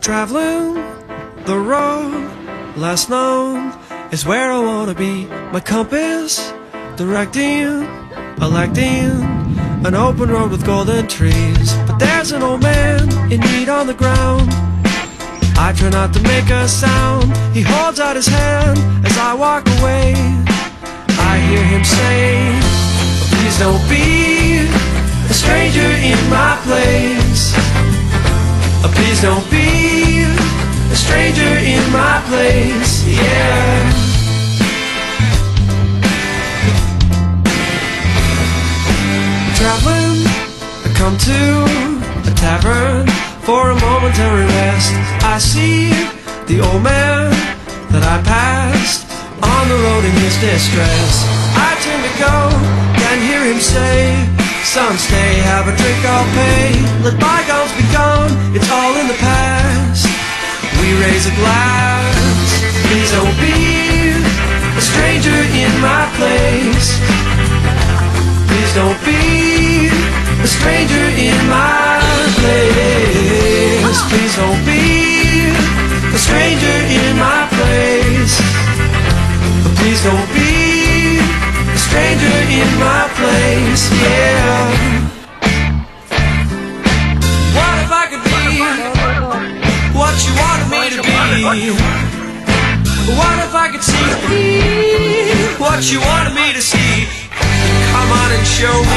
Traveling the road less known is where I wanna be. My compass directing, electing an open road with golden trees. But there's an old man in need on the ground. I try not to make a sound. He holds out his hand as I walk away. I hear him say, please don't be a stranger in my place. Please don't be a stranger in my place, yeah. Traveling, I come to a tavern for a momentary rest. I see the old man that I passed on the road in his distress. I turn to go, can hear him say, son, stay, have a drink, I'll pay. Let bygones be gone, it's all in the past. We raise a glass, please don't be a stranger in my place. Please don't be a stranger in my place. Please don't be a stranger in my place. Please don't be a stranger in my place, yeah. What if I could be what you wanted me to be? What if I could see what you wanted me to see? Come on and show me.